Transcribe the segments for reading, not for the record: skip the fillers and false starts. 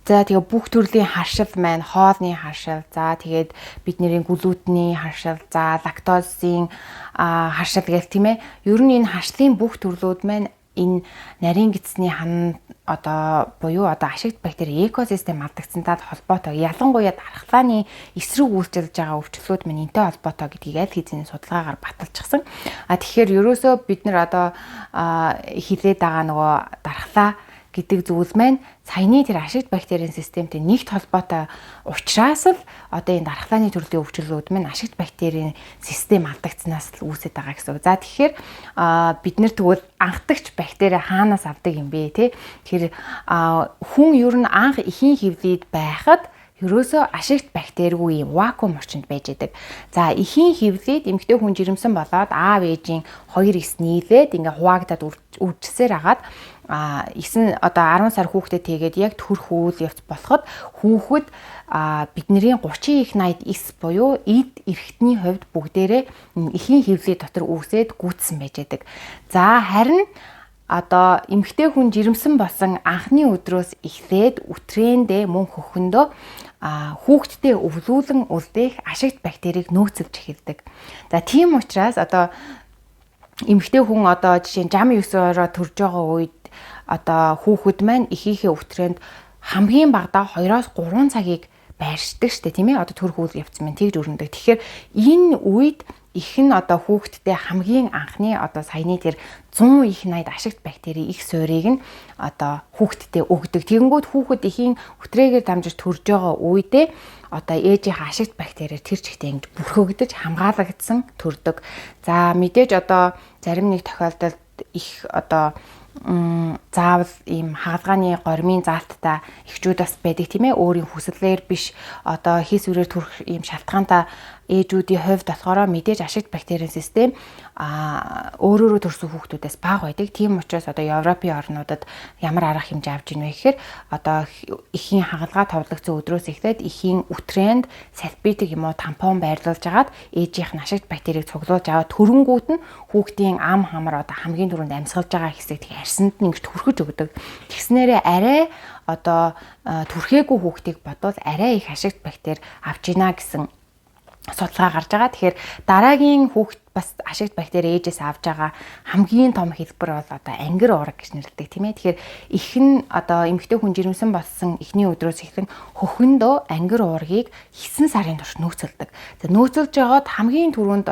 За тэгээ бүх төрлийн харшил маань, хоолны харшил, за тэгээд бидний глютений харшил, за лактозын харшил гэх тийм ээ. Ер нь энэ харшлын бүх төрлүүд маань энэ нарийн гидсний хан буюу ашигт бактери экосистем алдагдсантай холбоотой. Ялангуяа дархлааны эсрэг үйлчилж байгаа өвчлөлүүд маань энтэй холбоотой гэдгийг аль хэзээ судалгаагаар баталчихсан. Тэгэхээр ерөөсөө бид нар хилээд байгаа нөгөө дархлаа гэдэг зүйл маань саяны тэр ашигт бактерийн системтэй нэгт холбоотой учраас л энэ дархлааны төрлийн өвчлөлүүд маань ашигт бактерийн систем алдагдсанаас л үүсэж байгаа гэсэн үг. За тэгэхээр бид нар тэгвэл анхдагч бактери хаанаас авдаг юм бэ те? Тэгэхээр хүн ер нь анх эхийн хөвлөд байхад ерөөсөө ашигт бактеригүй юм вакуум орчинд байж байдаг. За эхийн хөвлөд эмэгтэй хүн жирэмсэн болоод аав ээжийн хоёр эс нийлээд ингээ хуваагдаад үржсээр агаад 10 сар хүүхдэд тэгээд яг төрөх үйл явц болоход хүүхэд бидний 30 их 80 эс буюу эд эрхтний хувьд бүгдээрээ эхийн хөвлөд дотор үүсээд гүйцсэн байж байдаг. За харин эмэгтэй хүн жирэмсэн болсон анхны өдрөөс эхлээд үтрэндээ мөн хөхөндөө хүүхдтэй өвлүүлэн үлдээх ашигт бактерийг нөөцлж эхэлдэг. За тийм учраас эмэгтэй хүн жишээ нь 69-ороо төрж байгаа үед хүүхэд маань эхийнхээ өвтрэнд хамгийн багадаа 2-3 цагийг байршдаг штэ тийм ээ. Төрөх үйл явц маань тэгж өрнөдөг. Тэгэхээр энэ үед их нь хүүхэдтэй хамгийн анхны саяны тэр 100 их 80 ашигт бактери их суурийг нь хүүхэдтэй өгдөг. Тэгэнгүүт хүүхэд ихийн өтрээгээр дамжиж төрж байгаа үедээ ээжийнхээ ашигт бактериэр тэр чигтээ ингэж бүрхэгдэж хамгаалагдсан төрдөг. За мэдээж зарим нэг тохиолдолд их заавал ийм хаалгааны гормын заалттай эхчүүд бас байдаг тийм ээ. Өөрийн хүслээр биш хийс үрээр төрөх ийм шалтгаантай ээжүүдийн хувьд болохоор мэдээж ашигт бактерийн систем өөрөөрөө төрсөн хүүхдүүдээс бага байдаг. Тийм учраас Европын орнуудад ямар арга хэмжээ авч ийнэ вэ гэхээр эхийн хагалгаа товлогдсон өдрөөс эхлээд эхийн үтрэнд салфетик юм уу тампон байрлуулж агаад ээжийнх нь ашигт бактерийг цуглуулж аваад төрөнгүүт нь хүүхдийн ам хамар хамгийн түрүүнд амьсгалж байгаа хэсэг тэг арьсанд нь ингэж түрхэж өгдөг. Тэгснээрээ арай түрхээгүй хүүхдийг бодвол арай их ашигт бактери авч ийна гэсэн судалгаа гарч байгаа. Тэгэхээр дараагийн хүүхэд бас ашигт бактери ээжээс авж байгаа хамгийн том хэлбэр бол ангир уурга гэж нэрлэдэг тийм ээ. Тэгэхээр их нь эмэгтэй хүн жирэмсэн болсон эхний өдрөөс эхлэн хөхөндөө ангир уургийг 9 сарын турш нөөцлөдөг. За нөөцлж байгаад хамгийн түрүүнд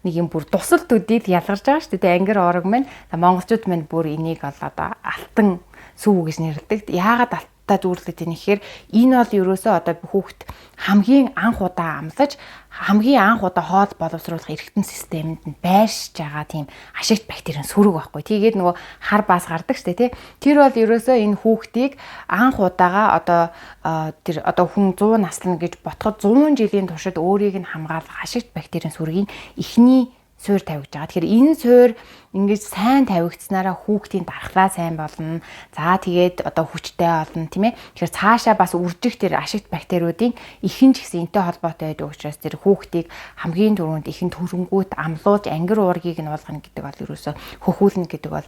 нэг юм бүр дусал төдийд ялгарч байгаа шүү дээ. Ангир уурга маань монголчууд маань бүр энийг бол алтан сүү гэж нэрлэдэг. Яагаад зүүрлээд байна гэхээр энэ бол ерөөсөө хүүхэд хамгийн анх удаа амлаж хамгийн анх удаа хоол боловсруулах эргэтэн системэнд нь байршиж байгаа тийм ашигт бактерийн сүрэг байхгүй. Тэгээд нөгөө хар баас гардаг штэ тий. Тэр бол ерөөсөө энэ хүүхдийг анх удаага хүн 100 наслана гэж ботход 100 жилийн туршид өөрийг нь хамгаалах ашигт бактерийн сүргийн эхний суур тавьж байгаа. Тэгэхээр энэ суур ингэж сайн тавигдсанараа хүүхдийн дархлаа сайн болно. За тэгээд хүчтэй болно тийм ээ. Тэгэхээр цаашаа бас үржих тэр ашигт бактериудын ихэн ч гэсэн энтэй холбоотой байдаг учраас тэр хүүхдийг хамгийн түрүүнд ихэн төрөнгүүт амлуулж ангир уургийг нь болгоно гэдэг бол ерөөсө хөхүүлнэ гэдэг бол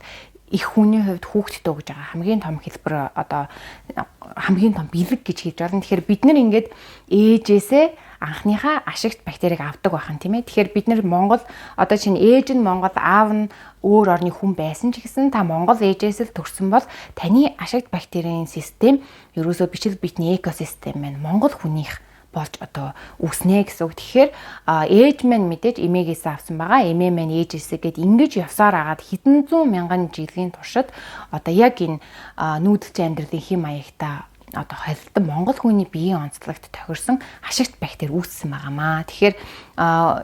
их хүний хувьд хүүхдэд өгж байгаа хамгийн том хэлбэр хамгийн том бэлэг гэж хэлж байна. Тэгэхээр бид нар ингээд ээжээсээ анхныхаа ашигт бактерийг авдаг байхan тийм ээ. Тэгэхээр бид нар Монгол чинь ээж нь Монгол, аав нь өөр орны хүн байсан ч гэсэн та Монгол ээжээс л төрсөн бол таны ашигт бактерийн систем ерөөсөө бичил битний экосистем маань Монгол хүнийх болж үснэ гэсэн үг. Тэгэхээр ээж маань мэдээж эмээгээс авсан байгаа. Эмээ маань ээжээсээ гээд ингэж явсаар агаад хэдэн зуун мянган жилийн туршид яг энэ нүүдэлчин амьдралын хэм маягтай холилдсон Монгол хүний биеийн онцлогт тохирсон ашигт бактери үүссэн байгаамаа. Тэгэхээр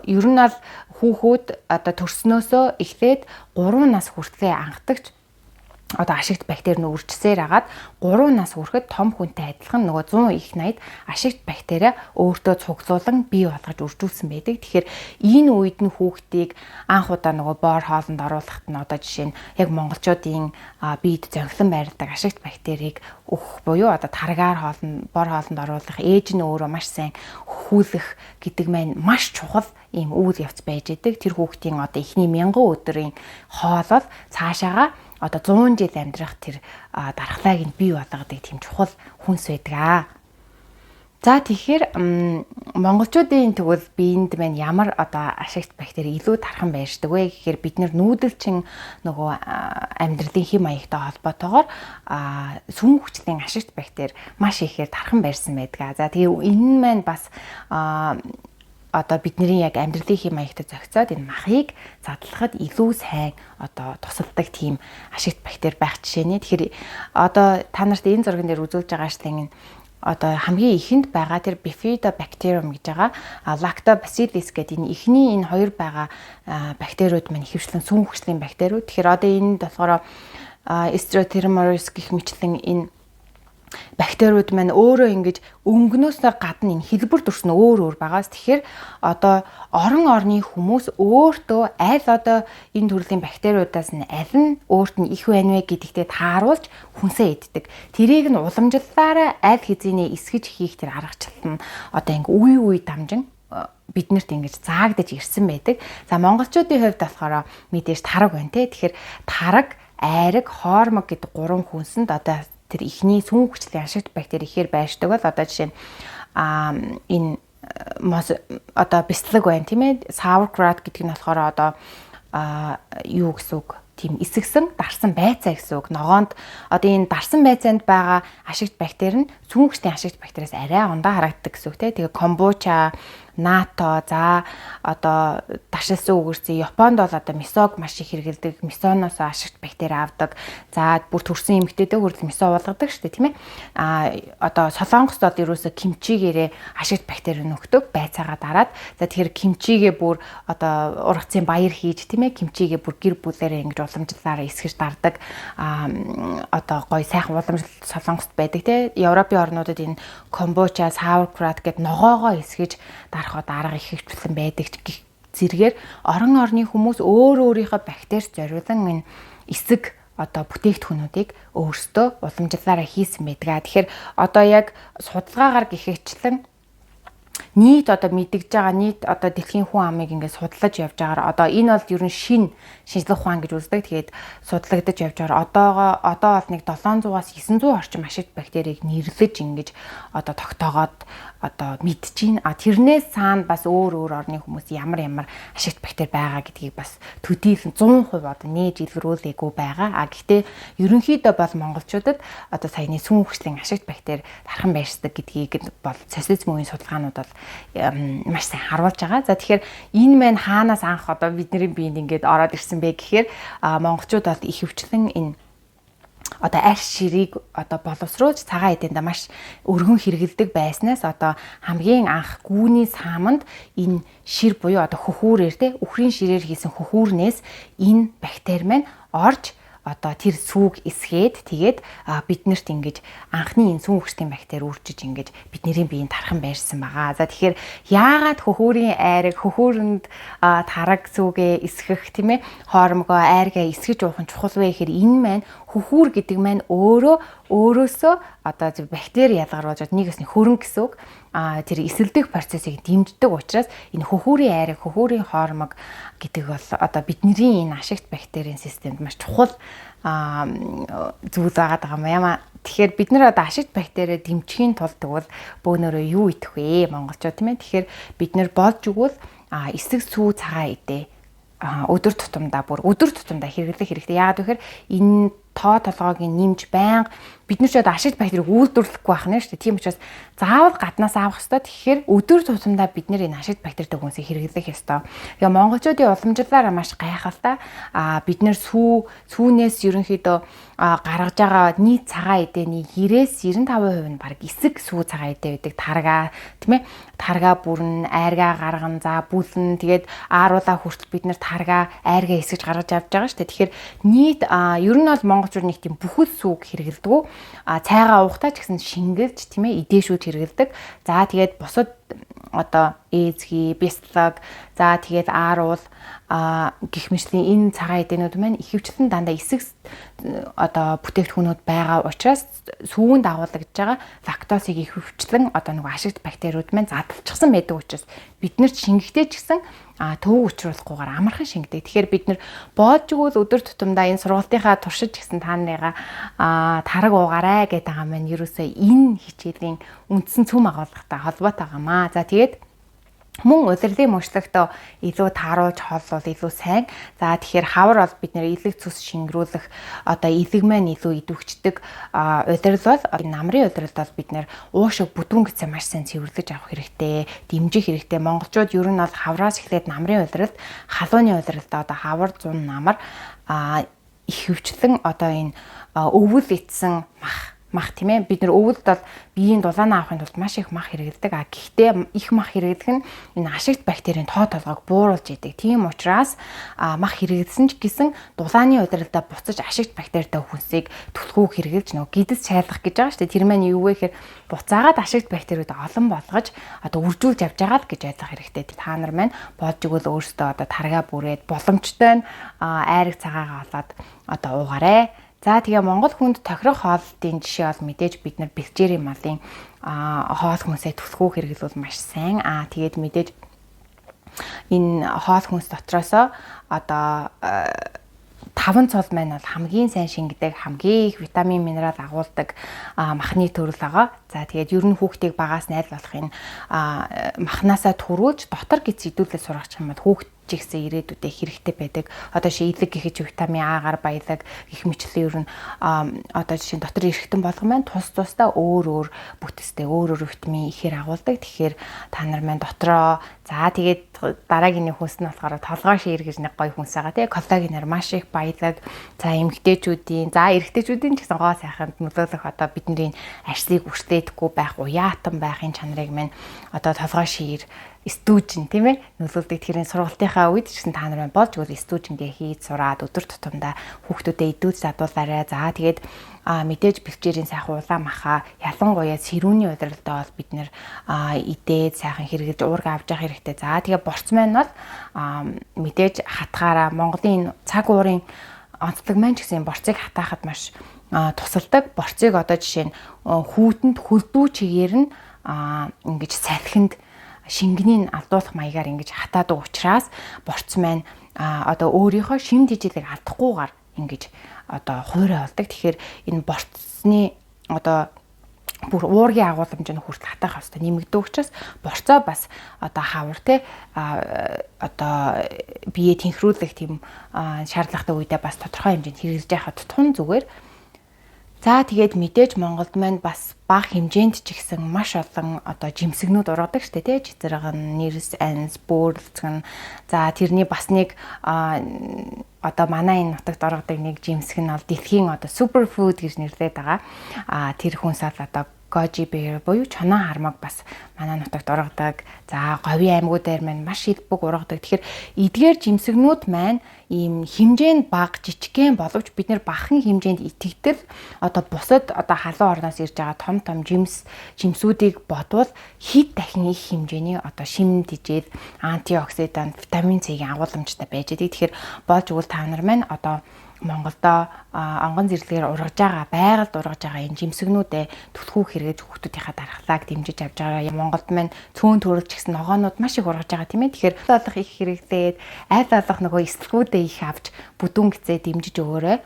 ер нь бол хүүхүүд төрснөөсөө эхлээд 3 нас хүртлээр анхдагч ашигт бактери нь үржсээр агаад 3 нас хүрэхэд том хүнтэй адилхан нөгөө 100 их 80 ашигт бактери өөртөө цуглуулan бий болгож үржүүлсэн байдаг. Тэгэхээр энэ үед нь хүүхдийг анх удаа нөгөө боор хоолнд оруулахад нь жишээ нь яг монголчуудын биед зөнхлөн байрладаг ашигт бактерийг өгөх буюу таргаар хоолнд боор хоолнд оруулах, ээж нь өөрөө маш сайн хөхүүлэх гэдэг маань маш чухал ийм үйл явц байж идэг. Тэр хүүхдийн эхний 1000 өдрийн хоол бол цаашаага одоо 100 жил амьдрах тэр дархлааг нь бий болгодог тийм чухал хүнс байдаг. За тэгэхээр монголчуудын тэгвэл биед маань ямар одоо ашигт бактери илүү тархан байршдаг вэ гэхээр бид нүүдэлчин нөгөө амьдралын хэм маягтай холбоотойгоор сүм хүчлийн ашигт бактери маш ихээр тархан байрсан байдаг. За тэгээ энэ нь маань бас одоо бидний яг амьдралын хэм маягтай зохицоод энэ махыг задлахад илүү сайн одоо тусалдаг тийм ашигт бактери байх жишээ нэ. Тэгэхээр одоо та нарт энэ зурган дээр үзүүлж байгаа шлэн одоо хамгийн ихэнд байгаа тэр Bifidobacterium гэж байгаа Lactobacillus гэдэг энэ эхний энэ хоёр байгаа бактериуд маань ихэвчлэн сүм хүчлийн бактериуд. Тэгэхээр одоо энэ болохоор Strongylomeres гэх мэтлэн энэ бактериуд маань өөрөө ингэж өнгнөөсөө гадна энэ хэлбэр төрсөн өөр байгаас тэгэхээр одоо орон орны хүмүүс өөртөө аль одоо энэ төрлийн бактериудаас нь аль нь өөрт нь их байна вэ гэдэгтээ тааруулж хүнсээ иддэг. Тэрийг нь уламжлалаараа аль хэзээ эсгэж хийх тэр аргачлал нь одоо ингэ үе дамжин биднэрт ингэж заагдаж ирсэн байдаг. За монголчуудын хувьд болохоор мэдээж тараг байна те. Тэгэхээр тараг, айраг, хоормог гэдэг гурван хүнсэнд одоо тэр ихний сүм хүчлийн ашигт бактери ихээр байршдаг бол одоо жишээ нь энэ одоо бяцлаг байна тийм ээ. Sauerkraut гэдэг нь болохоор одоо юу гэсэн үг? Тийм эсэгсэн дарсан байцаа гэсэн үг. Ногоонд одоо энэ дарсан байцаанд байгаа ашигт бактери нь сүм хүчлийн ашигт бактериас арай ундаа харагддаг гэсэн үг те. Тэгээ комбуча, нато, за одоо дашилсан үгэрсээ Японд бол одоо мисог маш их хэрэгэлдэг. Мисоноос ашигт бактери авдаг. За бүр төрсэн эмэгтэйдээ хүртэл мисо уулгадаг шүү дээ тийм ээ. Одоо Солонгост бол ерөөсө кимчигээрээ ашигт бактери нөхдөг байцаагаа дараад. За тэгэхээр кимчигээ бүр одоо ургацын баяр хийж тийм ээ. Кимчигээ бүр гэр бүлээрээ ингэж уламжлалаараа эсгэж дардаг. Одоо гой сайхан уламжлал Солонгост байдаг тийм ээ. Европын орнуудад энэ комбуча, sauerkraut гэдэг ногоогоо эсгэж дарга их хөвчлэн байдаг гэх зэргээр орон орны хүмүүс өөрийнхөө бактерист зориулан энэ эсэг одоо бүтээгдэхүүнүүдийг өөрсдөө уламжлалаараа хийсэн байдаг. Тэгэхээр одоо яг судалгаагаар гэхээчлэн нийт одоо мэдгэж байгаа нийт одоо дэлхийн хүн амыг ингээд судлаж явж байгаагаар одоо энэ бол ер нь шинжлэх ухаан гэж үздэг. Тэгээд судлагдаж явж байгаагаар одоо бол нэг 700-аас 900 орчим ашигт бактерийг нэрлэж ингэж одоо тогтоогоод одоо мэдчихээн. Тэрнээс цаана бас өөр орны хүмүүс ямар ашигт бактери байгаа гэдгийг бас төдийлөн 100% одоо нээж илрүүлээгүй байгаа. Гэхдээ ерөнхийдөө бол монголчуудад одоо саяны сүм хүчлийн ашигт бактери тархан байршдаг гэдгийг бол социализм үеийн судалгаанууд бол маш сайн харуулж байгаа. За тэгэхээр энэ маань хаанаас анх одоо бидний биед ингээд ороод ирсэн бэ гэхээр монголчууд бол их хөвчлэн энэ одоо арьс ширийг одоо боловсруулж цагаан эдэндээ маш өргөн хэрэгэлдэг байснаас одоо хамгийн анх гүүний сааманд энэ шир буюу одоо хөхүүрээр те үхрийн ширээр хийсэн хөхүүрнээс энэ бактери маань орж одоо тэр сүг эсгээд тэгээд биднэрт ингэж анхны энэ сүм хүчлийн бактери үржиж ингэж бидний биеийн тархан байрсан байгаа. За тэгэхээр яагаад хөхүүрийн айраг хөхүүрэнд тараг сүгээ эсгэх тийм ээ хоормгоо айргаа эсгэж уух нь чухал вэ гэхээр энэ маань хөхүүр гэдэг маань өөрөөсөө одоо бактери ялгаруулж нэгээс нь хөрөнгө гэсэн үг тэр эсэлдэх процессыг дэмждэг учраас энэ хөхүүрийн айраг хөхүүрийн хоормог гэдэг бол одоо бидний энэ ашигт бактерийн системд маш чухал зүйл байгаа юм аа. Тэгэхээр бид нэр одоо ашигт бактериа дэмжихийн тулд тэгвэл бөөнөрөө юу идэх вэ монголчууд тийм ээ. Тэгэхээр бид нэр болж өгвөл эсэг сүү цагаан идэ өдөр тутамдаа хэрэглэх хэрэгтэй. Яагаад гэхээр энэ тоо толгойг нэмж байнга бид нар ч одоо ашигт бактерийг үйлдвэрлэхгүй байх нь шүү дээ. Тийм учраас заавал гаднаас авах хэрэгтэй. Тэгэхээр өдөр тутамдаа бид нэр энэ ашигт бактеритэй хүнсийг хэрэглэх ёстой. Тэгээ монголчуудын уламжлалаараа маш гайхалтай. Бид нэр сүүнээс ерөнхийдөө гаргаж байгаа нийт цагаан эдэний 90-95% нь баг эсэг сүү цагаан эдэ байдаг. Таргаа тийм ээ. Таргаа бүрэн, айргаа гарган, за бүлэн тэгээд ааруулаа хүртэл бид нэр таргаа, айргаа эсгэж гаргаж авч байгаа шүү дээ. Тэгэхээр нийт ер нь бол монголчууд нэг тийм бүхэл сүг хэрэгэлдэг. Цайгаа уухтаа ч гэсэн шингэлж тийм ээ эдээшүүд хэрэгэлдэг. За тэгээд бусад одоо эзги, бяцлаг, за тэгээд ааруул гэх мэтлийн энэ цагаан эдэнүүд маань ихэвчлэн дандаа эсэг одоо бүтээгдэхүүнүүд байгаа учраас сүүнд агуулгаж байгаа лактозыг их хөвчлэн одоо нөгөө ашигт бактериуд маань задалчихсан байдаг учраас бид нар шингэхдээ ч гэсэн төвөг учруулахгүйгээр амархан шингэдэг. Тэгэхээр бид нар боож игэл өдөр тутамдаа энэ сургалтынхаа туршиж гисэн та нарыгаа тараг уугаарай гэдэг байгаа маань ерөөсөө энэ хичээлийн үндсэн цөм агуулгатай холбоотой байгаамаа. За тэгээд мөн удирдлын мөчлөгтөө илүү тааруулж хооллол илүү сайн. За тэгэхээр хавар бол бид нэр илэг цус шингэрүүлэх одоо илэг маань илүү идэвхждэг удирдал бол намрын удирдал бол бид нэр уушиг бүдүүн гэсэн маш сайн цэвэрлэж авах хэрэгтэй, дэмжих хэрэгтэй. Монголчууд ер нь бол хавраас эхлээд намрын удирдал, халууны удирдалтаа одоо хавар, зун, намар их хөвчлэн одоо энэ өвөл итсэн мах тийм ээ, бид нар өвөлд бол биеийн дулаанаа авахын тулд маш их мах хэрэглэдэг. Гэхдээ их мах хэрэглэх нь энэ ашигт бактерийн тоо толгойг бууруулж идэг. Тийм учраас мах хэрэглэсэн ч гэсэн дулааны удирдалтаа буцаж ашигт бактеритай хүнсийг түлхүүг хэрэглэж нөгөө гидс шайлгах гэж байгаа шүү дээ. Тэр маань юу вэ гэхээр буцаагаад ашигт бактериуд олон болгож одоо үржүүлж явж байгаа л гэж ойлгох хэрэгтэй. Та нар маань болж игэл өөрсдөө одоо таргаа бүрээд боломжтой нь айраг цагаагаа олоод одоо уугаарай. За тэгээ Монгол хүнд тохирох хооллолтын жишээ бол мэдээж бид нар бэлчээрийн малын хоол хүнсээ түлхүү хэрэглүүл маш сайн. Тэгээд мэдээж энэ хоол хүнс дотроосоо одоо 5 цол маань бол хамгийн сайн шингэдэг, хамгийн их витамин, минерал агуулдаг махны төрөл байгаа. За тэгээд ер нь хүүхдийг багаас найл болохын махнаасаа төрүүлж дотор гэж зэдүүлээ сургах юм бол хүүхд гэсэн ирээдүйдээ хэрэгтэй байдаг. Одоо шийдлэг гэхэж витамин А-гаар баялаг гэх мэтлэн ер нь одоо жишээ нь дотор эргэтэн болгон маань тусдаа өөр бүтэцтэй өөр витамин ихээр агуулдаг. Тэгэхээр та нар маань дотроо за тэгээд дараагийн нэг хүнс нь болохоор толгой шиир гэж нэг гоё хүнс байгаа тийм коллагенаар маш их баялаг. За эмэгтэйчүүдийн эрэгтэйчүүдийн ч гэсэн гоо сайханд нөлөөлөх одоо бидний ажлыг үргэлжлэхгүй байх, уяатан байхын чанарыг маань одоо толгой шиир стүүжин тийм ээ нөлөөлдөг. Тэгэхээр сургалтынхаа үед ч гэсэн та нар болж өгөл стүүжингээ хийж сураад өдөр тутамдаа хүүхдүүдэд идүүж задуулаарай. За тэгээд мэдээж бэлчээрийн сайхан улаан маха ялангуяа сэрүүний удирдалтаа бол бид нэр идээд сайхан хэрэглэж уурга авч явах хэрэгтэй. За тэгээд борц маань бол мэдээж хатгаараа Монголын цаг уурын онцлог маань ч гэсэн борцыг хатаахад маш тусалдаг. Борцыг одоо жишээ нь хүүтэнд хөлдүү чигээр нь ингэж салхинд шингэнийг алдуулах маягаар ингэж хатаадаг учраас борц маань одоо өөрийнхөө шим тэжээлийг алдахгүйгээр ингэж одоо хуурай болдог. Тэгэхээр энэ борцны одоо бүр уургийн агуулмж нь хүртэл хатаах хэвээр нэмэгдэх учраас борцоо бас одоо хавар те одоо бие тэнхрүүлэх тийм шаардлагатай үедээ бас тодорхой хэмжээнд хэрэглэж байхад тун зүгээр. За тэгээд мэдээж Монголд маань бас бага хэмжээнд ч ихсэн маш олон одоо жимсгнүүд ургадаг штэ тий жизэргэн, нэрс, анс, бөөрөлцгөн. За тэрний бас нэг одоо манай энэ нутагт оргодог нэг жимсг нь бол дэлхийн одоо суперфуд гэж нэрлэдэг байгаа. Тэр хүнс бол одоо goji bear буюу чоноо хармаг бас манай нутагт ургадаг. За говийн аймагуудаар маань маш их бүх ургадаг. Тэгэхээр эдгээр жимсгнүүд маань ийм хэмжээнд бага жижигхэн боловч бид нэр бахан хэмжээнд итгэдэг одоо бусад одоо халуун орноос ирж байгаа том жимсүүдийг бодвол хэд дахин их хэмжээний одоо шим тэжээл антиоксидант витамин С-ийн агуулмжтай байж байгаа. Тэгэхээр болж өгвөл та нар маань одоо Монголдо онгон зэрлэгээр ургаж байгаа, байгальд ургаж байгаа энэ жимсгнүүдээ түлхүүх хэрэгж хүүхдүүдийнхаа дархлааг дэмжиж авч байгаа. Монголд маань цөөн төрөлч гэсэн ногоонууд маш их ургаж байгаа тийм ээ. Тэгэхээр алах их хэрэглээд аль алах нөгөө эсэлгүүдээ их авч бүдүүн гэцээ дэмжиж өгөөрэй.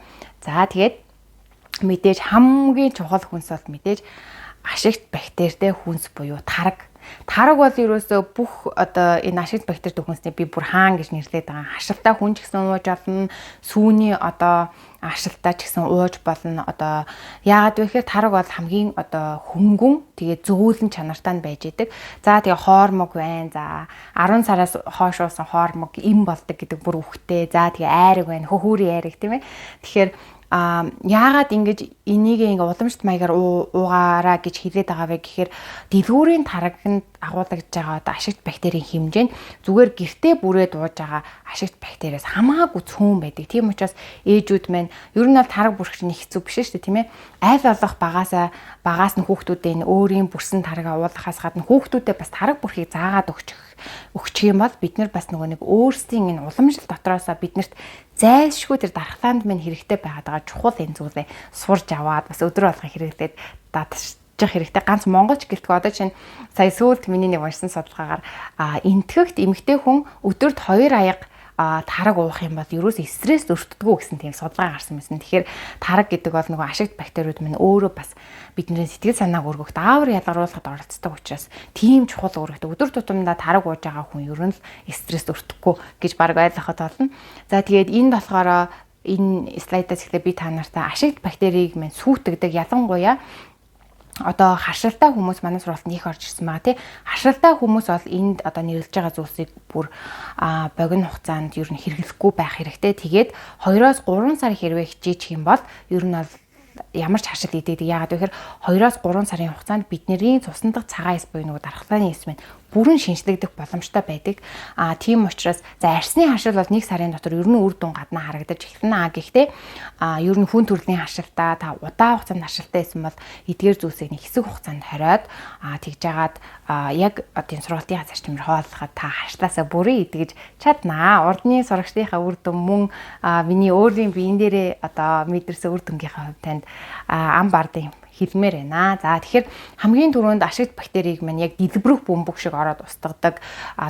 За тэгээд мэдээж хамгийн чухал хүнс бол мэдээж ашигт бактеритэй хүнс буюу тараг. Тараг бол ерөөсөө бүх одоо энэ ашигт бактери хүнсний би бүр хаан гэж нэрлэдэг байгаа. Ашигтай хүн ч гэсэн ууж болно. Сүүний одоо ашигтай ч гэсэн ууж болно. Одоо яагаад вэ гэхээр тараг бол хамгийн одоо хөнгөн тэгээ зөөлөн чанартай байж идэг. За тэгээ хоормог байна. За 10 сараас хойш уусан хоормог им болдог гэдэг бүр үхтэй. За тэгээ айраг байна. Хөхүүрийн айраг тийм ээ. Тэгэхээр яагаад ингэж энийг ингээ уламжлалт маягаар уугаараа гэж хэлээд байгаа вэ гэхээр дэлгүүрийн тарагт агуулгаж байгаа одоо ашигт бактерийн хэмжээ нь зүгээр гэртээ бүрээд ууж байгаа ашигт бактериас хамаагүй цөөн байдаг. Тийм учраас ээжүүд маань ер нь бол тараг бүрхч нь хэцүү биш шүү дээ тийм ээ. Аль болох багаас нь хүүхдүүдэд өөрийн бүрсэн тарагаа уулгахаас гадна хүүхдүүдэд бас тараг бүрхийг заагаад өгчих юм бол бид нар бас нөгөө нэг өөрсдийн энэ уламжлалт дотроосоо биднэрт зайлшгүй тэр дархлаанд минь хэрэгтэй байгаа чухал энэ зүйлээ сурж аваад бас өдрө болгон хэрэглээд дадчих хэрэгтэй. Ганц монголч гэлтгүй одоо чинь сая сүүлд миний нэг уншсан судалгаагаар энтгэгт эмэгтэй хүн өдөрт 2 аяга тараг уух юм бол ерөөс стресс өртдөггүй гэсэн тийм судалгаа гарсан байсан. Тэгэхээр тараг гэдэг бол нөгөө ашигт бактериуд минь өөрөө бас бидний сэтгэл санааг өргөх даавар ялгаруулахад оролцдог учраас тийм чухал үүрэгтэй. Өдөр тутамдаа тараг ууж байгаа хүн ер нь стресс өртөхгүй гэж баг ойлгоход болно. За тэгээд энд болохоор энэ слайдаас ихлэ би та нартай ашигт бактерийг минь сүйтгэдэг ялангуяа одоо харшилтай хүмүүс манай сургалтанд их орж ирсэн байгаа тий. Харшилтай хүмүүс бол энд одоо нэрлэж байгаа зүйлсийг бүр богино хугацаанд ер нь хэрэглэхгүй байх хэрэгтэй. Тэгээд 2-3 сар хэрвээ хичээчих юм бол ер нь бол ямар ч харшил идэгдэг. Яагаад гэхээр 2-3 сарын хугацаанд бидний цусан дахь цагаан эс буюу нөгөө дархлааны эс маань бүрэн шинжлэгдэх боломжтой байдаг. Тийм учраас за арсны харшил бол 1 сарын дотор ер нь үр дүн гадна харагдаж эхэлнэ. Гэхдээ ер нь хүн төрлийн харшилтаа та удаан хугацаанд харшилтай байсан бол эдгээр зүйлсийг нэг хэсэг хугацаанд хориод тэгж жагаад яг одоо энэ сургалтын зарчмаар хооллоход та харшлаасаа бүрэн идэгж чаднаа. Урдны сурагчдынхаа үр дүн мөн миний өөрийн биеийн дээрээ одоо мэдэрсэн үр дүнгийнхаа хувьд танд ам бардын хэлмээр байна. За тэгэхээр хамгийн түрүүнд ашигт бактерийг маань яг дэлбэрэх бөмбөг шиг ороод устгадаг,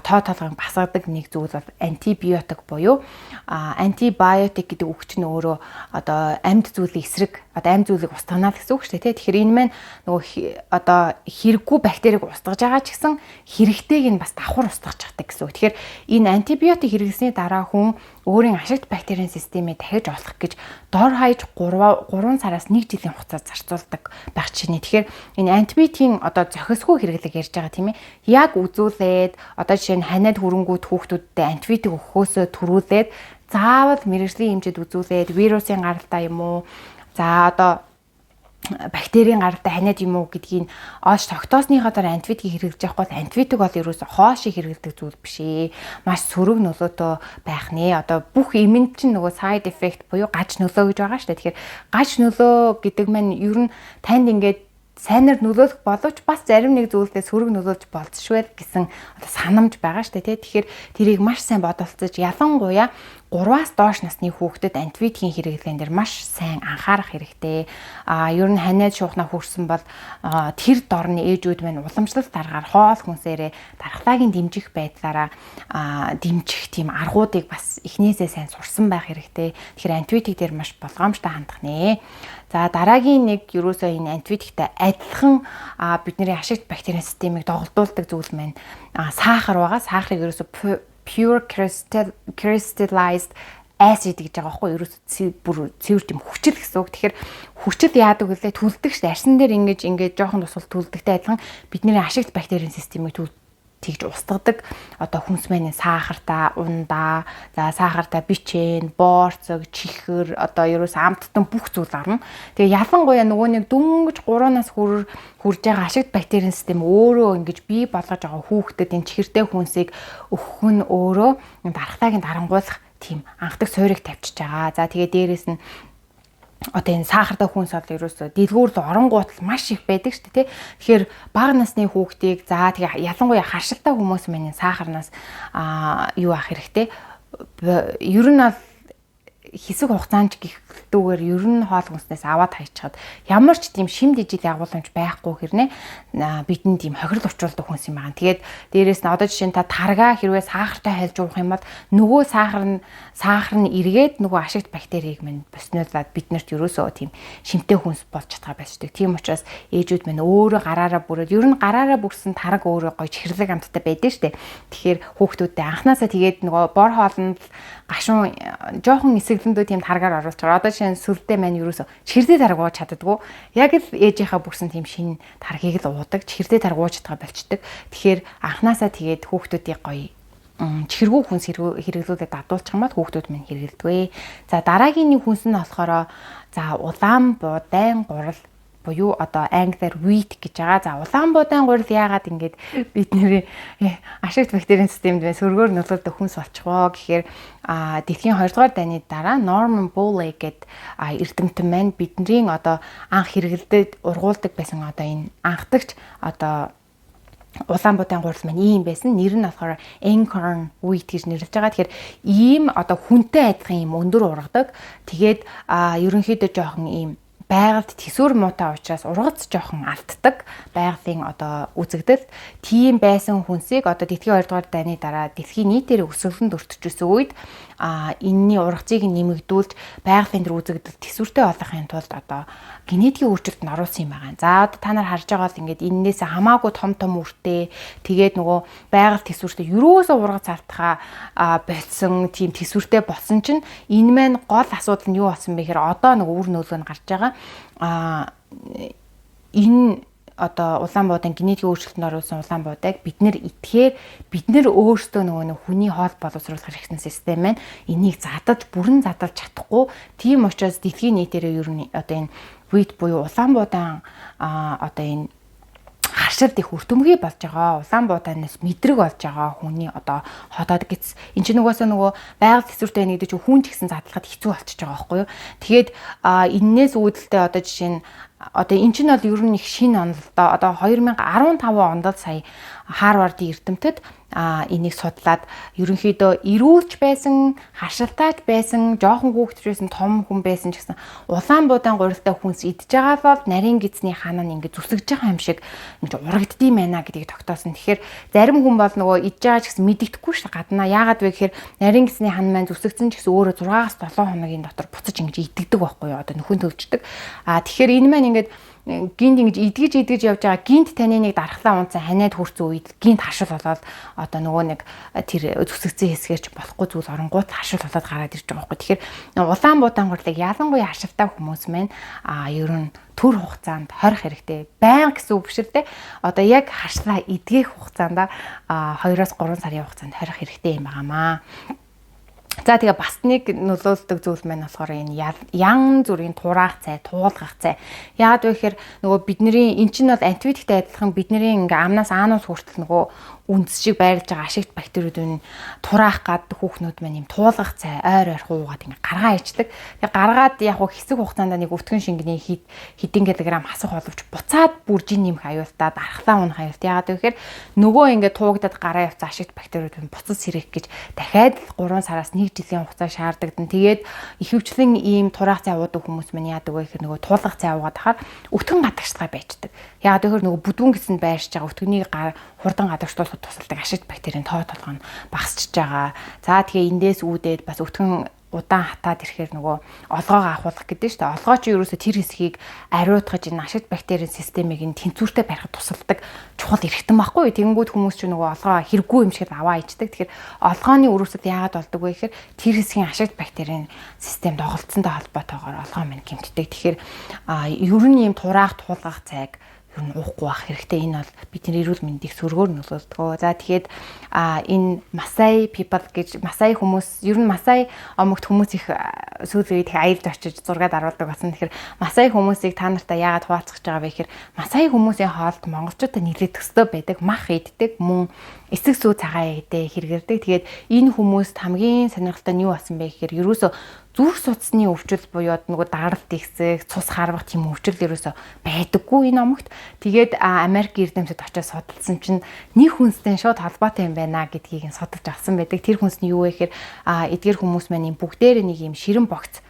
тоо толгойн басгадаг нэг зүйл бол антибиотик буюу антибиотик гэдэг үг чинь өөрөө одоо амьд зүйлийн эсрэг, одоо амьд зүйлийг устгана гэсэн үг шүү дээ. Тэгэхээр энэ маань нөгөө одоо хэрэггүй бактерийг устгаж байгаа ч гэсэн хэрэгтэйг нь бас давхар устгаж чаддаг гэсэн үг. Тэгэхээр энэ антибиотик хэрэглэсний дараа хүн өөрийн ашигт бактерийн системийг дахиж олох гэж дор хаяж 3 сараас 1 жилийн хугацаа зарцуулдаг байх чинь. Тэгэхээр энэ антибиотикийн одоо зохисгүй хэрэглэг ярьж байгаа тийм ээ. Яг үзүүлээд одоо жишээ нь ханиад хөрөнгүүд хүүхдүүдтэй антибиотик өгөхөөсөө төрүүлээд заавал мэрэгжлийн хэмжээд үзүүлээд вирусын гаралтай юм уу? За одоо бактерийн гаралтай ханиад юм уу гэдгийг олж тогтоосныхоо дараа антибиотик хэрэглэж явах бол антибиотик бол ерөөсө хоошиг хэрэглэдэг зүйл биш ээ. Маш сөрөг нөлөөтэй байх нэ. Одоо бүх эмэнд чинь нөгөө side effect буюу гач нөлөө гэж байгаа шүү дээ. Тэгэхээр гач нөлөө гэдэг маань ер нь танд ингээд сайнаар нөлөөлөх боловч бас зарим нэг зүйлдээ сөрөг нөлөөлж болцшгүй гэсэн одоо санамж байгаа шүү дээ. Тэгэхээр тэрийг маш сайн бодолцож ялангуяа 3-аас доош насны хүүхдэд антибиотикийн хэрэглэн дээр маш сайн анхаарах хэрэгтэй. Ер нь ханиад шуухнаа хүрсэн бол тэр дорны ээжүүд маань уламжлалт дараагаар хоол хүнсээрээ дархлаагийн дэмжих байдлаараа дэмжих тийм аргуудыг бас эхнээсээ сайн сурсан байх хэрэгтэй. Тэгэхээр антибиотик дээр маш болгоомжтой хандах нэ. За дараагийн нэг ерөөсөө энэ антибиотиктай адилхан бидний ашигт бактерийн системийг доголдуулдаг зүйл маань сахар байгаа. Сахарыг ерөөсөө pure crystallized acid гэж байгаа байхгүй ерөөсөө бүр цэвэр тийм хүчил гэсэн үг. Тэгэхээр хүчил яадаг вүлээ түлдэг шүү дээ. Арсан дээр ингэж жоохон тусвал түлдэгтэй адилхан бидний ашигт бактерийн системийг тэгж устгадаг. Одоо хүнс маань сахартай, ундаа, за сахартай бичэн, боорцог, чихэр, одоо ерөөс амттан бүх зүйл орно. Тэгээ ялангуяа нөгөө нэг дөнгөж 3-аас хүрж байгаа ашигт бактерийн систем өөрөө ингэж бий болгож байгаа хүүхдэд энэ чихэртэй хүнсийг өгөх нь өөрөө дархлаагийн дарангуулах тийм анхдаг суурийг тавьчихж байгаа. За тэгээ дээрэс нь одоо энэ сахартай хүнс бол ерөөсөө дэлгүүр л оронгууд маш их байдаг шүү дээ. Тэгэхээр бага насны хүүхдийг за тэгээ ялангуяа харшилтай хүмүүс маань сахарнаас юу авах хэрэгтэй. Ер нь бол хэсэг хугацаанд гихтүүгээр ер нь хоол хүнснээс аваад хайчихад ямар ч тийм шимд ижил агуулмж байхгүй хэрнээ бидэнд тийм хохирол учруулдаг хүнс юм байна. Тэгээд дээрэс нь одоо жишээ нь та таргаа хэрвээ сахартай хайлж уух юм бол нөгөө сахар нь эргээд нөгөө ашигт бактерийг минь боснуулаад биднэрт ерөөсөө тийм шимтэй хүнс болж чадгаа байждаг. Тийм учраас ээжүүд минь өөрөө гараараа бүрээд ер нь гараараа бүрсэн тараг өөрөө гоё чихэрлэг амттай байдаг шүү дээ. Тэгэхээр хүүхдүүдтэй анханасаа тэгээд нөгөө бор хоолнд гашуун жоохон эсэглэндөө тийм таргаар оруулж байгаа. Одоо жишээ нь сүлдээ маань ерөөсө чихэрдээ тараг ууж чаддаггүй. Яг л ээжийнхаа бүрсэн тийм шинэ таргийг л уудаг. Чихэрдээ тараг ууж чадгаа болчдөг. Тэгэхээр анханасаа тэгээд хүүхдүүдийг гоё чихэргүй хүнс хэрэглүүлээд дадуулчих юм бол хүүхдүүд минь хэрэглэдэг. За дараагийн нэг хүнс нь болохоор за улаан буудан гурал буюу одоо англиар wheat гэж байгаа. За улаан буудан гурил яагаад ингэж бидний ашигт бактерийн системд сөргөөр нөлөөлдөг хүнс болчихвоо гэхээр дэлхийн 2 дугаар дайны дараа Norman Boyle гэдэг эрдэмтэн маань бидний одоо анх хэрэглэдэд ургуулдаг байсан одоо энэ анхдагч одоо улаан буудайн гурал маань ийм байсан. Нэр нь болохоор Acorn Wheat гэж нэрлэж байгаа. Тэгэхээр ийм одоо хүнтэй адилхан ийм өндөр ургадаг. Тэгээд ерөнхийдөө жоохон ийм байгальд тэсвэр муутай учраас ургац жоохон алддаг байгалийн одоо үзэгдэл тийм байсан хүнсийг одоо дэлхийн 2 дугаар дайны дараа дэлхийн нийтээр өсөөлөнд өртөжсөн үед энэний ургацыг нэмэгдүүлж байгалийн төр үзэгдэл тэсвэртэй болгохын тулд одоо генетикийн өөрчлөлт нь оруулсан юм байна. За одоо та нар харж байгаа бол ингээд эннээс хамаагүй том үртэй тэгээд нөгөө байгаль тэсвэртэй ерөөсөө ургац алдахаа болсон тийм тэсвэртэй болсон чинь энэ маань гол асуудал нь юу болсон бэ гэхээр одоо нөгөө үр нөлөө нь гарч байгаа. Энэ одоо улаан буудын генетикийн өөрчлөлтөнд оруулсан улаан буудыг бид нэр итгэхээр бид нэр өөрсдөө нөгөө хүний хоол боловсруулах хэрэгсэн систем маань энийг бүрэн задалж чадахгүй. Тийм учраас дэлхийн нийтээрээ ер нь одоо энэ wheat буюу улаан буудаан одоо энэ харшилт их өртөмгий болж байгаа. Улаан буудаанаас мэдрэг болж байгаа хүний одоо ходоод гэц. Энд чинь нөгөө байгаль тэсвэртэй байна гэдэг чинь хүн ч гэсэн задлахад хэцүү болчихж байгаа байхгүй юу. Тэгэхээр энээс үүдэлтэй одоо жишээ нь одоо эн чинь бол ер нь их шинэ онол доо. Одоо 2015 онд сая Харвардын эрдэмтэд энийг судлаад ерөнхийдөө эрүүлж байсан, хашилтаач байсан, жоохон хүүхдч байсан, том хүн байсан ч гэсэн улаан буудаан гурилтай хүнс идж байгаа бол нарийн гидсний ханаа нь ингээд зүсгэж байгаа юм шиг ингэж урагддсан байна гэдгийг тогтоосон. Тэгэхээр зарим хүн бол нөгөө идж байгаа ч гэсэн мэддэхгүй шүү гаднаа. Яагаад вэ гэхээр нарийн гидсний хан маань зүсгэгдсэн ч гэсэн өөрөө 6-аас 7 хоногийн дотор буцаж ингэж идэгдэг байхгүй юу? Одоо нөхөн төвчдөг. Тэгэхээр энэ маань ингээд гинт ингэж идгэж явж байгаа гинт таны нэг дархлаа унцсан ханиад хүрсэн үед гинт хашил болоод одоо нөгөө нэг тэр зүсгцэн хэсгээр ч болохгүй зүйл оронгууд хашил болоод гараад ирж байгаа байхгүй. Тэгэхээр улаан буудаан гурлыг ялангуяа хашилтай хүмүүс маань ер нь төр хугацаанд хорих хэрэгтэй. Баян гэсэн үг биш л дээ. Одоо яг хашлаа эдгэх хугацаанд 2-3 сарын хугацаанд хорих хэрэгтэй юм байнамаа. За тэгээ бас нэг нөлөөлдөг зүйл маань болохоор энэ ян зүрийн тураах цай, туулгах цай. Яагаад вэ гэхээр нөгөө бидний эн чинь бол антибиотиктэй адилхан бидний ингээ амнаас аанус хүртэл нөгөө үндэс шиг байрлаж байгаа ашигт бактериудын тураах гад хүүхнүүд маань юм туулгах цай ойр хуугаад ингээ гаргаа ичдэг. Тэгээ гаргаад яг хэсэг хугацаанд нэг өвтгөн шингэний хэдэн килограмм хасах боловч буцаад бүржин нэмэх аюултаа дархлаа унах аюулт. Яагаад вэ гэхээр нөгөө ингээ туугдаад гараа явцсан ашигт бактериуд нь буцаж сэрэх гэж дахиад 3 сараас 1 жилийн хугацаа шаарддаг. Тэгээд ихэвчлэн ийм тураах цай уудаг хүмүүс маань яадаг вэ гэхээр нөгөө туулгах цай уугаад хахаар өвтгөн гадагштай байждаг. Яагаад гэхээр нөгөө бүдүүн гэсэнд байршиж байгаа өвтгөнийг хурдан гадагшлуулахад тусалдаг ашигт бактерийн тоо толгой нь багасчж байгаа. За тэгээ эндээс үүдээд бас өвтгөн удаан хатаад ирэхээр нөгөө олгоогоо ахуулах гэдэг нь шүү дээ. Олгоо чи ерөөсө тэр хэсгийг ариутгаж энэ ашигт бактерийн системийг нь тэнцвэртэй барихад тусалдаг чухал эрхтэн байхгүй юу? Тэгэнгүүт хүмүүс ч нөгөө олгоо хэрэггүй юм шиг аваа ичдэг. Тэгэхээр олгооны өрөөсөд яагаад болдог вэ гэхээр тэр хэсгийн ашигт бактерийн систем доголдсонтой холбоотойгоор олгоо мань гэмтдэг. Тэгэхээр ер нь ийм тураах туулгах цайг ер нь уухгүй байх хэрэгтэй. Энэ бол бидний эрүүл мэндийг сөргөөр нөлөөлдөг. За тэгэхээр энэ Масай people гэж Масай хүмүүс ер нь Масай омогт хүмүүс их сүүлийн үед аялж очиж зургаад аруулдаг болсон. Тэгэхээр Масай хүмүүсийг та нартай яагаад хуваалцах гэж байгаа вэ гэхээр Масай хүмүүсийн хоолд монголчуудад нэлээд төстэй байдаг. Мах иддэг, мөн эсэг сүү цагаан идэ хэрэгэрдэг. Тэгээд энэ хүмүүст хамгийн сонирхолтой нь юу болсон бэ гэхээр ерөөсөө зүрх судасны өвчл буюу нөгөө дагаралт ихсэх, цус харвах тийм өвчл ерөөсөө байдаггүй энэ омогт. Тэгээд Америк эрдэмтэд очиж судалсан чинь нэг хүнстэй шууд холбоотой юм байна гэдгийг нь судалж авсан байдаг. Тэр хүнс нь юу вэ гэхээр эдгээр хүмүүс маань бүгдээр нэг юм ширэн богц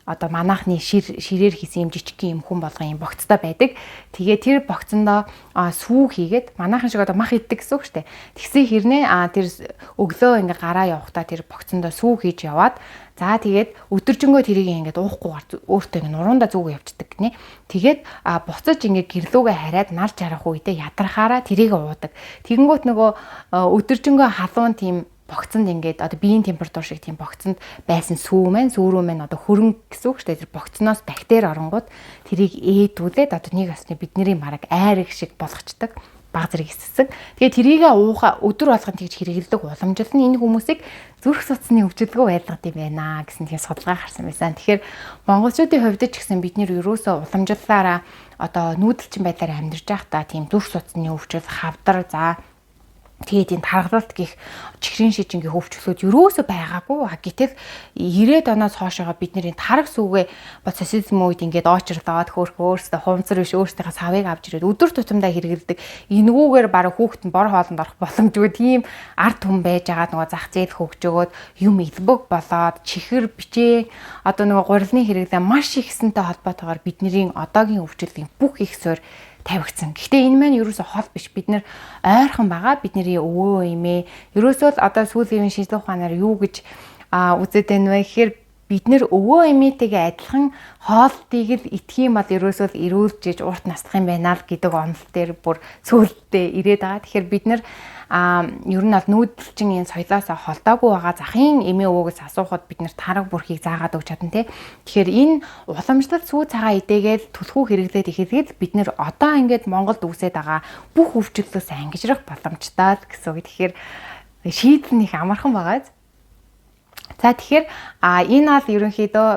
одоо манайхны ширээр хийсэн юм жижиг юм хүн болгон юм богцтой байдаг. Тэгээ тэр богцондоо сүү хийгээд манайхан шиг одоо мах иддэг гэсэн үг шүү дээ. Тэгсэн хэрнээ тэр өглөө ингээ гараа явахдаа тэр богцондоо сүү хийж яваад за тэгээд өдөржингөө тэрийг ингээд уухгүйгээр өөртөө ингээ нуруунда зүгөө явчихдаг гинэ. Тэгээд буцаж ингээ гэрлүүгээ хараад нар жарах үедээ ядрахаараа тэрийг уудаг. Тэгэнгүүт нөгөө өдөржингөө халуун тийм богцонд ингээд одоо биеийн температур шиг тийм богцонд байсан сүүрүү маань одоо хөрөнгө гэсэн үг шүү дээ. Тэр богцноос бактери оронгууд тэрийг ээдүүлээд одоо нэг осны бидний мараг айрыг шиг болгочдөг. Баг зэрэг эссэн. Тэгээ тэрийг өдөр болгон тэгж хэрэгэлдэг уламжлал нь энэ хүмүүсийг зүрх судасны өвчлөлгөө байлгаад юм байна гэсэн тийм судалгаа гарсан байсан. Тэгэхээр монголчуудын хувьд ч гэсэн бид нэр ерөөсөө уламжлалаараа одоо нүүдэлчин байдлаар амьдарч байхдаа тийм зүрх судасны өвчлөл хавдар за Тэгээд энэ таргалалт гих чихрийн шижингийн хөвчлүүд юусоо байгаагүй. Гэтэл 90-ад оноос хоошоо бид нэр энэ тараг сүгээ бод социализм үед ингээд оочрлоод хөөх өөрсдөө хувцар биш өөрсдийнхээ савыг авч ирээд өдөр тутамдаа хэрэгэлдэг. Энэгүүгээр бараг хүүхэд нь бор хоолнд орох боломжгүй тийм ард түмэн байж байгаа нөгөө зах зээл хөгжөөгөөд юм илбэг болоод чихэр бичээ одоо нөгөө гурилны хэрэглээ маш ихсэнтэй холбоотойгоор бидний одоогийн хөгжлийн бүх их суурь тавигдсан. Гэхдээ энэ маань ерөөсөө хол биш. Бид нэр ойрхон байгаа. Бидний өвөө эмээ ерөөсөө л одоо сүүлийн шинжилгээ ухаанаар юу гэж үзээд байна вэ гэхээр бид нэр өвөө эмээтэйгээ адилхан хоолтыг л идэх юм бол ерөөсөө л эрүүлжиж урт наслах юм байна л гэдэг онол дээр бүр сүүлдээ ирээд байгаа. Тэгэхээр бид нэр ер нь бол нүүдэлчин энэ соёлоосоо холдоогүй байгаа захын эмээ өвөөгөөс асуухад бид нэр тараг бүрхийг заагаад өгч чадна те. Тэгэхээр энэ уламжлалт сүү цагаан идээгээл түлхүү хэрэглээд ихэхэд бид нэр одоо ингээд Монголд үсээд байгаа бүх өвчлөлөөс ангижрах боломжтой гэсэн үг. Тэгэхээр шийдэл нь их амархан байгаа. За тэгэхээр энэ бол ерөнхийдөө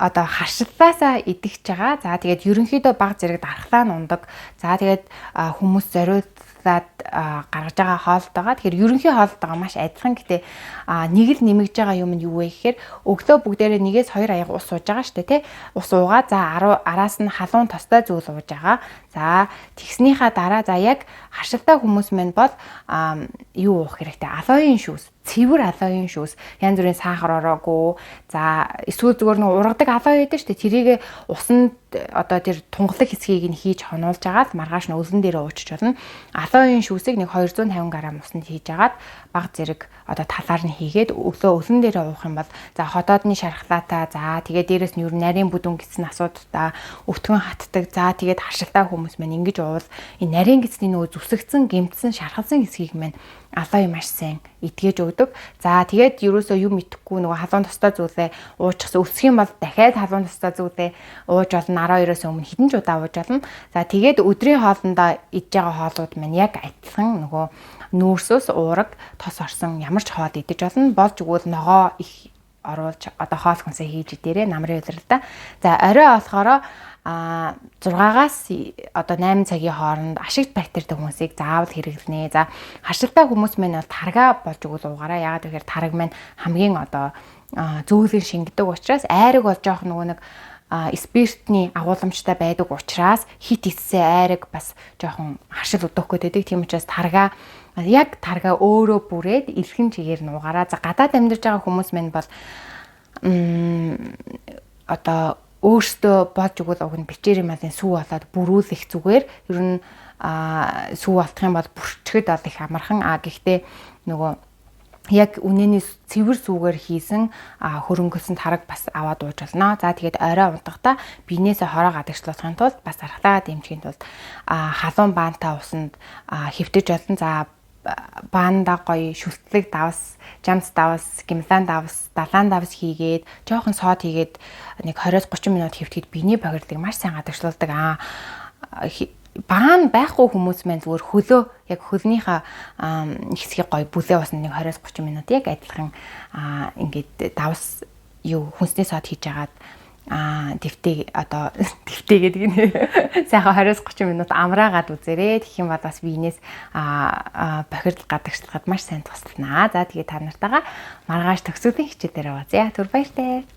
одоо харшиллаасаа идэгч байгаа. За тэгээд ерөнхийдөө баг зэрэг дархлаа нь ундаг. За тэгээд хүмүүс зориулаад гаргаж байгаа хоолтойгоо. Тэгэхээр ерөнхий хоолтойгоо маш адилхан. Гэтэ нэг л нэмэгдэж байгаа юм нь юу вэ гэхээр өглөө бүгдээрээ нэгээс 2 аяг ус ууж байгаа шүү дээ, тий. Ус уугаа. За араас нь халуун тостой зүйл ууж байгаа. За тэгснийхаа дараа за яг харшилтай хүмүүс мань бол юу уух хэрэгтэй? Алоёын шүүс, цэвэр алоёын шүүс, янз бүрийн сахар ороогүй. За эсвэл зүгээр нэг ургадаг алоо байдаг шүү дээ. Тэрийг усанд одоо тэр тунгалаг хэсгийг нь хийж хонуулж агаад маргааш нь өлөн дээр уучиж болно. Алоёын шүүсийг нэг 250 г усанд хийж агаад баг зэрэг одоо талаар нь хийгээд өглөө өлөн дээр уух юм бол за хотоодны шархлаатай за тэгээд дээрэс нь юу нарийн бүдүүн гэсэн асуудалтай өвтгөн хатдаг за тэгээд харшилтай хүмүүс маань ингэж уул энэ нарийн гэсний нөгөө зүсэгцэн гэмтсэн шархалсан хэсгийг маань алоо маш сайн идгээж өгдөг. За тэгээд ерөөсөө юм итгэхгүй нөгөө халуун тостой зүйлээ ууччихсан өсөх юм бол дахиад халуун тостой зүйлээ ууж болно 12-оос өмнө хэдэн ч удаа ууж болно. За тэгээд өдрийн хоолндоо идж байгаа хоолууд маань яг адилхан нөгөө нүүрсөөс уураг тос орсон ямар ч хоол идэж болно. Болж өгвөл ногоо их оруулж одоо хоол хүнсээ хийж идээрээ намрын удирдаа. За орой болохоор 6-аас одоо 8 цагийн хооронд ашигт бактеритэй хүмүүсийг заавал хэрэглэнэ. За хашилтай хүмүүс маань бол тарга болж өгвөл уугаараа. Яагаад гэхээр тараг маань хамгийн одоо зөөлөн шингэдэг учраас айраг бол жоох нөгөө нэг спиртний агуулмжтай байдаг учраас хит исээ айраг бас жоохон хашил өдөхгүй байдаг. Тийм учраас тарга яг тарга өөрөө бүрээд илхэн чигээр нь уугаараа. За гадаад амьдарч байгаа хүмүүс маань бол одоо өөртөө болж өгвөл уг нь бичээр юм алын сүү болоод бүрүүлэх зүгээр ер нь сүү болтох юм бол бүрчгэд бол их амархан гэхдээ нөгөө яг үнэний цэвэр сүүгээр хийсэн хөрөнгөсөн тараг бас аваад ууж болно. За тэгээд орой унтахдаа биенээсээ хороо гадагшлуулахын тулд бас аргалаа дэмжихийн тулд халуун баантай усанд хэвтэж болно. За баанда гоё шүлтлэг давс, жамс давс, гимлан давс, далаан давс хийгээд жоохон сод хийгээд нэг 20-30 минут хэвтгэхэд биений бохирлыг маш сайн гадагшлуулдаг. Баан байхгүй хүмүүс маань зүгээр хөлөө яг хөлнийхээ хэсгийг гоё бүлээ усна нэг 20-30 минут яг адилхан ингээд давс юу хүнсний сод хийж агаад дэвтээ одоо дэвтээ гэдэг нь сайхан 20-30 минут амраагаад үзээрэй. Тэгэх юм бол бас биенээс бохирдол гадагшлахад маш сайн туслана. За тэгээд та нартайгаа маргааш төгсгөлийн хичээлээр уулзъя. Түр баяртай.